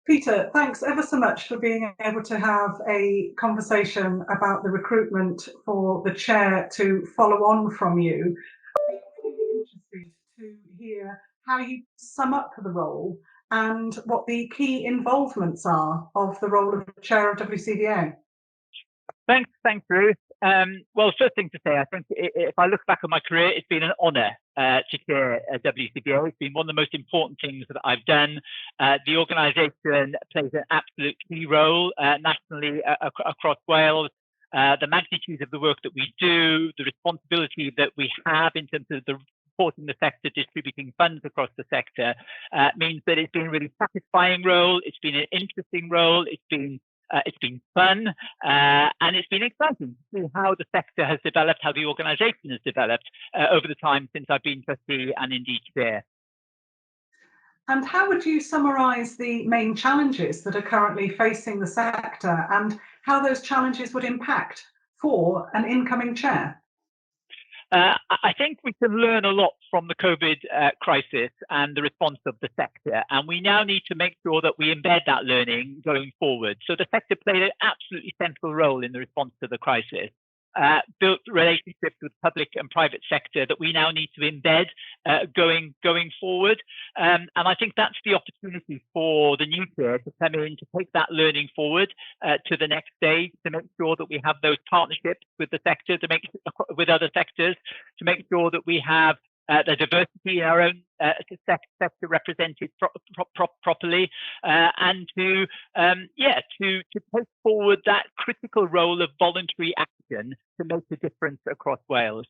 Peter, thanks ever so much for being able to have a conversation about the recruitment for the chair to follow on from you. I'm really interested to hear how you sum up the role and what the key involvements are of the role of the chair of WCVA. Thanks, Ruth. Well, first thing to say, I think if I look back on my career, it's been an honour to chair WCBO. It's been one of the most important things that I've done. The organisation plays an absolute key role nationally across Wales. The magnitude of the work that we do, the responsibility that we have in terms of supporting the sector, distributing funds across the sector, means that it's been a really satisfying role. It's been an interesting role. It's been fun, and it's been exciting to see how the sector has developed, how the organisation has developed over the time since I've been trustee and indeed chair. And how would you summarise the main challenges that are currently facing the sector and how those challenges would impact for an incoming chair? I think we can learn a lot from the COVID crisis and the response of the sector, and we now need to make sure that we embed that learning going forward. So the sector played an absolutely central role in the response to the crisis, built relationships with public and private sector that we now need to embed going forward. And I think that's the opportunity for the new chair to come in to take that learning forward to the next stage, to make sure that we have those partnerships with the sector, with other sectors, to make sure that we have the diversity in our own sector represented properly, and to take forward that critical role of voluntary action to make a difference across Wales.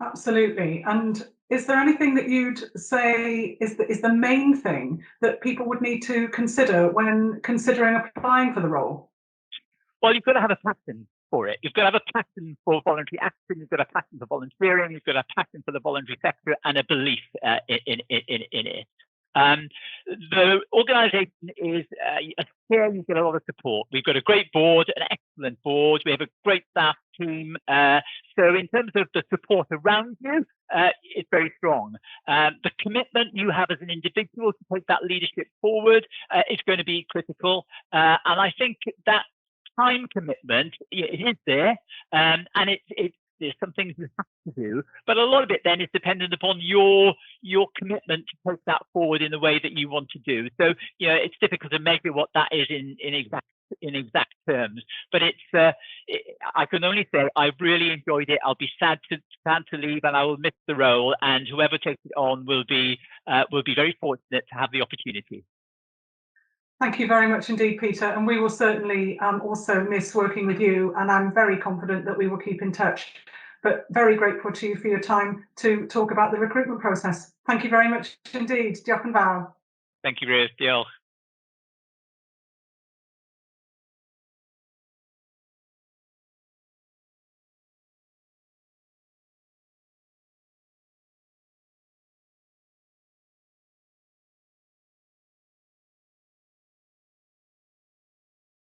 Absolutely. And is there anything that you'd say is the main thing that people would need to consider when considering applying for the role? Well, you've got to have a passion for it. You've got to have a passion for voluntary action. You've got a passion for volunteering. You've got a passion for the voluntary sector and a belief in it. The organisation is here. You get a lot of support. We've got a great board, an excellent board. We have a great staff team. So in terms of the support around you, it's very strong. The commitment you have as an individual to take that leadership forward is going to be critical. And I think that time commitment, it is there, and there's some things you have to do, but a lot of it then is dependent upon your commitment to take that forward in the way that you want to do. So it's difficult to measure what that is in exact terms, but I can only say I've really enjoyed it. I'll be sad to leave, and I will miss the role, and whoever takes it on will be very fortunate to have the opportunity. Thank you very much indeed, Peter, and we will certainly also miss working with you, and I'm very confident that we will keep in touch. But very grateful to you for your time to talk about the recruitment process. Thank you very much indeed. Diolch yn fawr. Thank you, Ruth. Diolch.